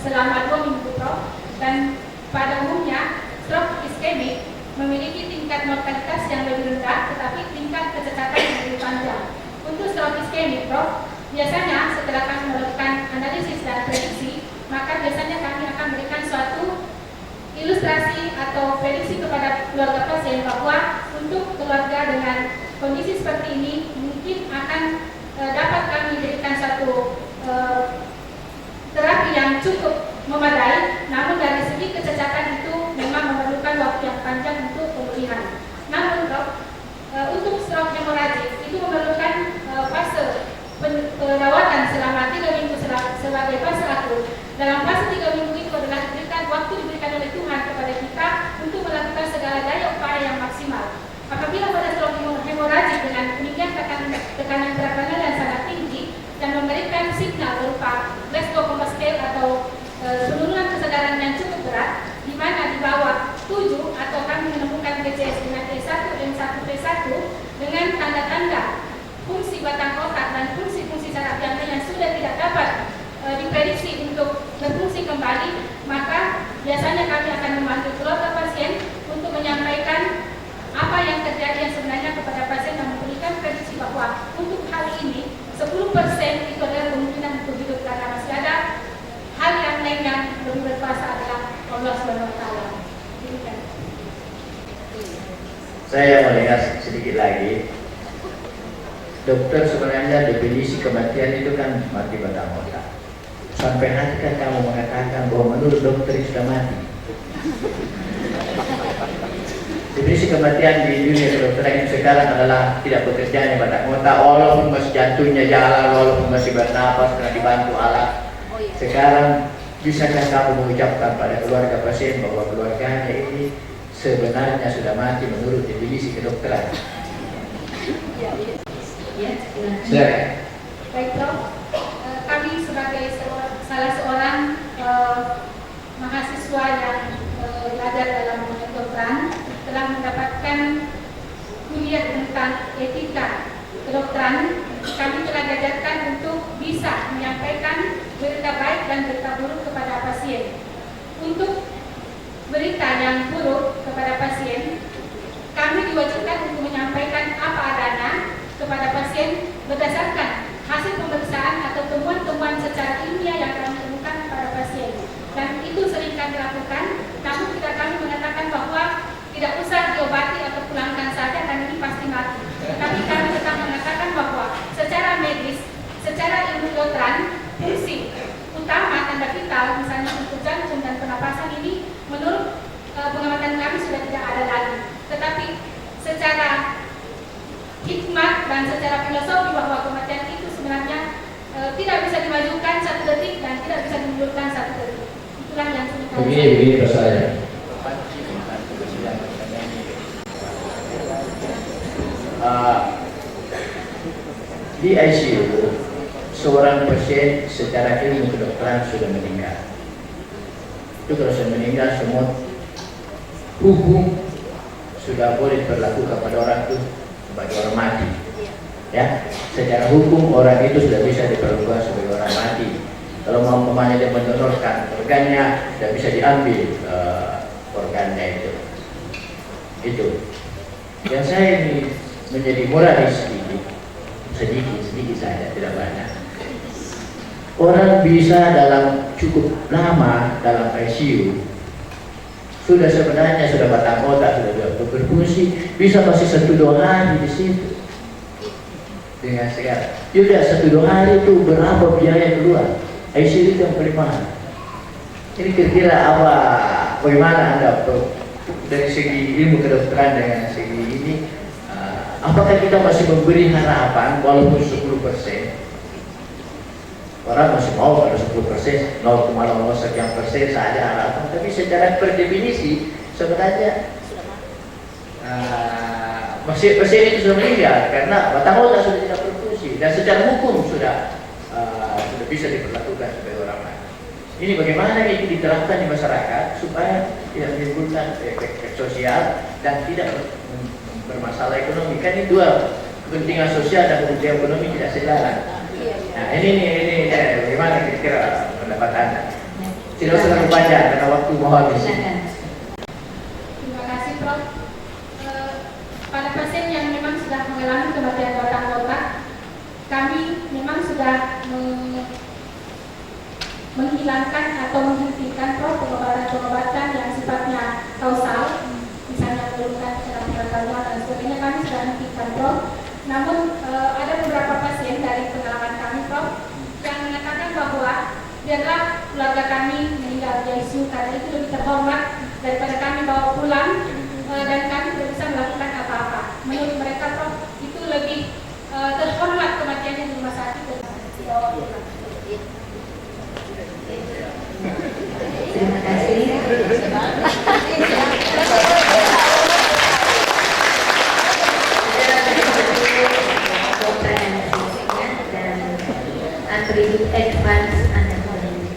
selama 2 minggu, Prof, dan pada umumnya stroke iskemik memiliki tingkat mortalitas yang lebih rendah, tetapi tingkat kecacatan yang lebih panjang. Untuk stroke iskemik, Prof, biasanya setelah kami melakukan analisis dan prediksi, maka biasanya kami akan memberikan suatu ilustrasi atau prediksi kepada keluarga pasien bahwa untuk keluarga dengan kondisi seperti ini mungkin akan dapat kami berikan satu terapi yang cukup memadai, namun dari segi kecacatan itu memang memerlukan waktu yang panjang untuk pemulihan. Namun, Prof, untuk stroke hemoragik itu memerlukan fase perawatan selama 3 minggu sebagai fase akut. Dalam fase 3 minggu itu adalah diberikan oleh Tuhan kepada kita untuk melakukan segala daya upaya yang maksimal. Apabila pada stroke hemoragik dengan ketinggian tekanan berat badan yang sangat tinggi dan memberikan signal berupa Glasgow Coma Scale atau penurunan kesadaran yang cukup berat, di mana di bawah 7 atau kami menemukan BCS dengan T1 dan 1T1 dengan tanda-tanda fungsi batang otak dan fungsi-fungsi saraf yang lain yang sudah tidak dapat diprediksi untuk berfungsi kembali, maka biasanya kami akan membantu keluarga pasien untuk menyampaikan apa yang terjadi yang sebenarnya kepada pasien dan memberikan prediksi bahwa untuk hal ini 10% itu adalah kemungkinan untuk hidup, karena masih ada hal yang lain yang lebih berkuasa adalah Allah SWT. Saya melihat sedikit lagi. Dokter sebenarnya definisi kematian itu kan mati batang otak. Sampai nanti kan kamu mengatakan bahwa menurut dokter itu sudah mati. Jadi definisi kematian di dunia kedokteran itu sekarang adalah tidak bekerjanya batang otak, walaupun masih jantungnya jalan, walaupun masih bernapas karena dibantu alat. Sekarang bisakah kamu mengucapkan pada keluarga pasien bahwa keluarganya ini sebenarnya sudah mati menurut definisi kedokteran? Ya, silakan. Silakan. Baik Prof, kami sebagai salah seorang mahasiswa yang belajar dalam kedokteran telah mendapatkan kuliah tentang etika kedokteran. Kami telah diajarkan untuk bisa menyampaikan berita baik dan berita buruk kepada pasien. Untuk berita yang buruk kepada pasien, kami diwajibkan untuk menyampaikan apa adanya kepada pasien berdasarkan hasil pemeriksaan atau temuan-temuan secara ilmiah yang kami temukan pada pasien. Dan itu sering kami lakukan, namun tidak kami mengatakan bahwa tidak usah diobati atau pulangkan saja dan ini pasti mati. Tapi kami tetap mengatakan bahwa secara medis, secara ilmu kedokteran, fungsi utama tanda vital, misalnya untuk jantung dan pernapasan ini, menurut pengamatan kami sudah tidak ada lagi. Tetapi secara hikmat dan secara filosofi bahwa kematian itu sebenarnya tidak bisa dimajukan 1 detik dan tidak bisa dimundurkan 1 detik. Itulah yang sudah kami Begini persoalannya. Di ICU, seorang pasien secara ilmu kedokteran sudah meninggal. Itu kalau sudah meninggal, semua hukum sudah boleh berlaku kepada orang itu sebagai orang mati. Ya, secara hukum orang itu sudah bisa diperlakukan sebagai orang mati. Kalau mamanya dia mendonorkan organnya, sudah bisa diambil organnya itu. Itu. Yang saya ini menjadi moralis sedikit saja, tidak banyak. Orang bisa dalam cukup lama dalam ICU sudah sebenarnya sudah batang otak, sudah berfungsi, bisa masih 1-2 hari di situ. Dengan sekarang, sudah 1-2 hari itu berapa biaya keluar? ICU itu yang paling mahal. Ini kira-kira apa? Bagaimana Anda dari segi ilmu kedokteran dengan segi ini? Apakah kita masih memberi harapan walaupun 10%? Orang masih mau kalau 10%, 0,0 sekian persen saja harapan. Tapi secara per definisi sebenarnya pasien itu sudah meninggal karena batang otak sudah tidak berfungsi dan secara hukum sudah bisa diperlakukan sebagai orang mati. Ini bagaimana itu diterapkan di masyarakat supaya tidak menimbulkan efek sosial dan tidak bermasalah ekonomi. Kan ini dua, kepentingan sosial dan kepentingan ekonomi tidak sejalan. Nah ini bagaimana kira-kira pendapat Anda? Tidak usah terlalu panjang karena waktu mau habis. Terima kasih Prof. Pada pasien yang memang sudah mengalami kematian batang otak, kami memang sudah menghilangkan atau menghentikan pengobatan yang sifatnya kausal, misalnya pelukan, terapi dan sebagainya, kami sudah hentikan Prof. Namun ada beberapa pasien dari pengalaman kami Prof yang mengatakan bahwa biarlah keluarga kami meninggal di ICU karena itu lebih terhormat daripada kami bawa pulang dan kami tidak bisa melakukan apa-apa. Menurut mereka Prof itu lebih terhormat kematiannya di rumah sakit dan dibawa pulang. Terima kasih. Dan atribut advance anatomy.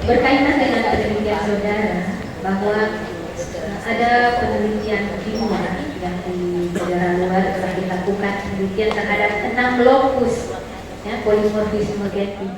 Berkaitan dengan penelitian saudara bahwa ada penelitian di luar yang di negara luar telah dilakukan penelitian terhadap 6 lokus ya, polimorfisme genetik